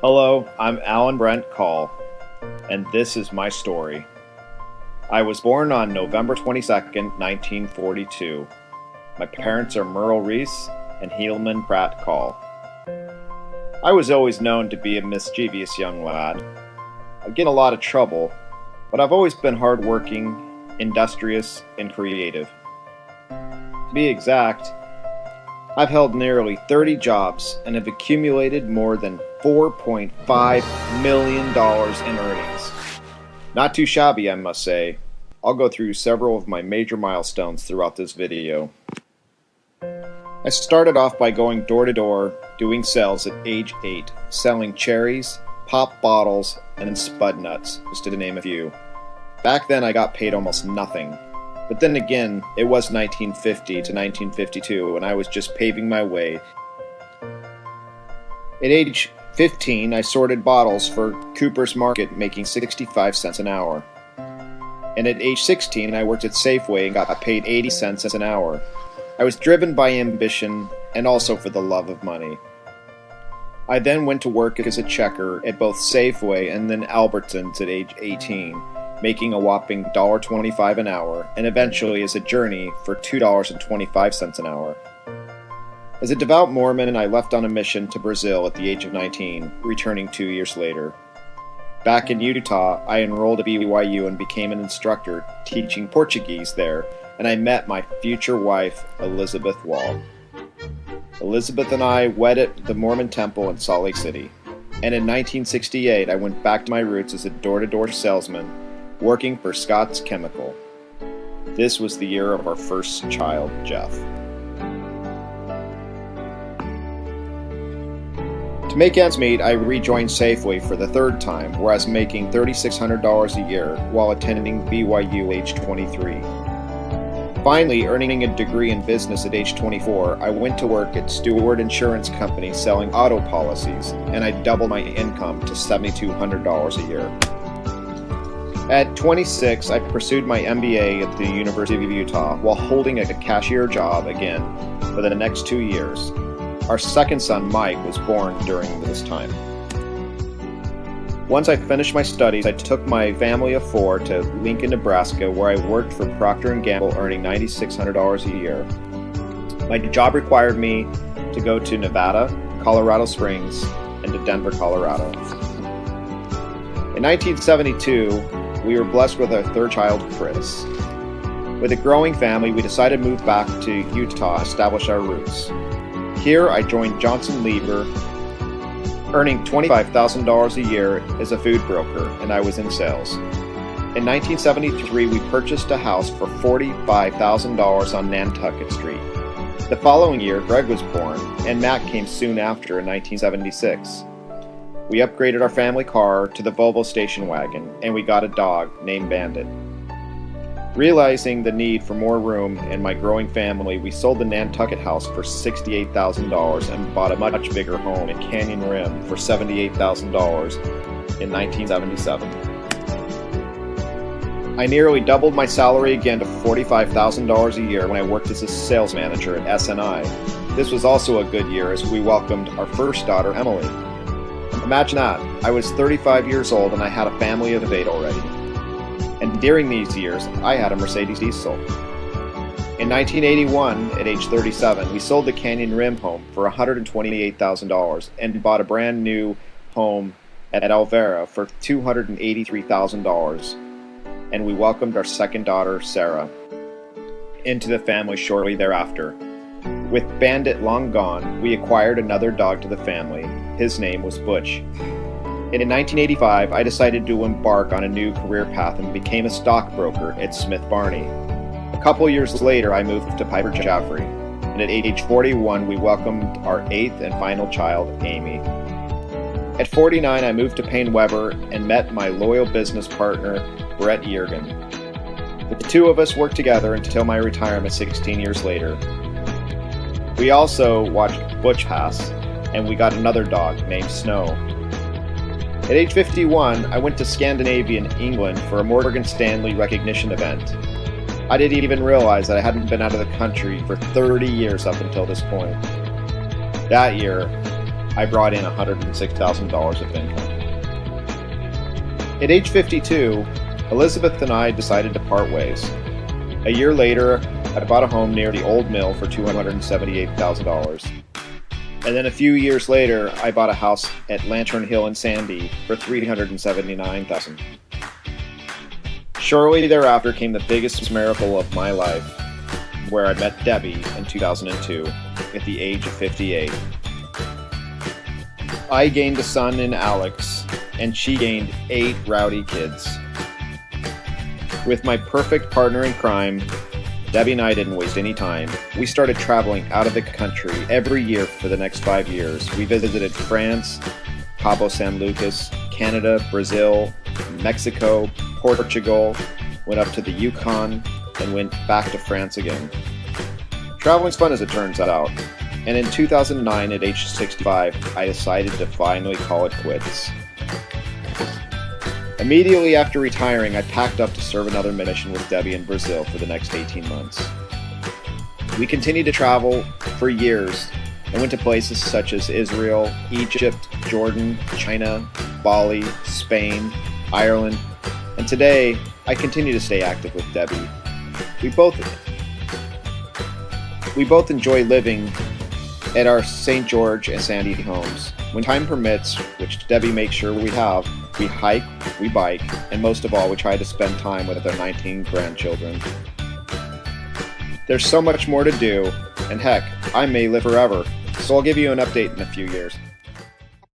Hello, I'm Alan Brent Call, and this is my story. I was born on November 22nd, 1942. My parents are Merle Reese and Helaman Pratt Call. I was always known to be a mischievous young lad. I'd get in a lot of trouble, but I've always been hardworking, industrious, and creative. To be exact, I've held nearly 30 jobs and have accumulated more than $4.5 million in earnings. Not too shabby, I must say. I'll go through several of my major milestones throughout this video. I started off by going door to door, doing sales at age 8, selling cherries, pop bottles, and spud nuts, just to name a few. Back then I got paid almost nothing. But then again, it was 1950 to 1952, and I was just paving my way. At age 15, I sorted bottles for Cooper's Market, making 65 cents an hour. And at age 16, I worked at Safeway and got paid 80 cents an hour. I was driven by ambition and also for the love of money. I then went to work as a checker at both Safeway and then Albertsons at age 18. Making a whopping $1.25 an hour, and eventually as a journey for $2.25 an hour. As a devout Mormon, I left on a mission to Brazil at the age of 19, returning 2 years later. Back in Utah, I enrolled at BYU and became an instructor teaching Portuguese there, and I met my future wife, Elizabeth Wall. Elizabeth and I wed at the Mormon Temple in Salt Lake City, and in 1968 I went back to my roots as a door-to-door salesman, working for Scott's Chemical. This was the year of our first child, Jeff. To make ends meet, I rejoined Safeway for the third time, where I was making $3,600 a year while attending BYU age 23. Finally, earning a degree in business at age 24, I went to work at Stewart Insurance Company selling auto policies, and I doubled my income to $7,200 a year. At 26, I pursued my MBA at the University of Utah while holding a cashier job again for the next 2 years. Our second son, Mike, was born during this time. Once I finished my studies, I took my family of 4 to Lincoln, Nebraska, where I worked for Procter & Gamble, earning $9,600 a year. My job required me to go to Nevada, Colorado Springs, and to Denver, Colorado. In 1972, we were blessed with our third child, Chris. With a growing family, we decided to move back to Utah, establish our roots. Here, I joined Johnson Lever, earning $25,000 a year as a food broker, and I was in sales. In 1973, we purchased a house for $45,000 on Nantucket Street. The following year, Greg was born, and Matt came soon after in 1976. We upgraded our family car to the Volvo station wagon, and we got a dog named Bandit. Realizing the need for more room in my growing family, we sold the Nantucket house for $68,000 and bought a much bigger home in Canyon Rim for $78,000 in 1977. I nearly doubled my salary again to $45,000 a year when I worked as a sales manager at SNI. This was also a good year as we welcomed our first daughter, Emily. Imagine that, I was 35 years old and I had a family of 8 already. And during these years, I had a Mercedes diesel. In 1981, at age 37, we sold the Canyon Rim home for $128,000 and bought a brand new home at Alvera for $283,000. And we welcomed our second daughter, Sarah, into the family shortly thereafter. With Bandit long gone, we acquired another dog to the family. His name was Butch. And in 1985, I decided to embark on a new career path and became a stockbroker at Smith Barney. A couple years later, I moved to Piper Jaffray. And at age 41, we welcomed our 8th and final child, Amy. At 49, I moved to Payne Weber and met my loyal business partner, Brett Yergin. The two of us worked together until my retirement 16 years later. We also watched Butch pass, and we got another dog named Snow. At age 51, I went to Scandinavia in England for a Morgan Stanley recognition event. I didn't even realize that I hadn't been out of the country for 30 years up until this point. That year, I brought in $106,000 of income. At age 52, Elizabeth and I decided to part ways. A year later, I bought a home near the old mill for $278,000. And then a few years later, I bought a house at Lantern Hill in Sandy for $379,000. Shortly thereafter came the biggest miracle of my life, where I met Debbie in 2002 at the age of 58. I gained a son in Alex, and she gained 8 rowdy kids. With my perfect partner in crime, Debbie and I didn't waste any time. We started traveling out of the country every year for the next 5 years. We visited France, Cabo San Lucas, Canada, Brazil, Mexico, Portugal, went up to the Yukon, and went back to France again. Traveling's fun as it turns out, and in 2009, at age 65, I decided to finally call it quits. Immediately after retiring, I packed up to serve another mission with Debbie in Brazil for the next 18 months. We continued to travel for years and went to places such as Israel, Egypt, Jordan, China, Bali, Spain, Ireland, and today I continue to stay active with Debbie. We both enjoy living at our St. George and Sandy homes. When time permits, which Debbie makes sure we have, we hike, we bike, and most of all, we try to spend time with our 19 grandchildren. There's so much more to do, and heck, I may live forever, so I'll give you an update in a few years.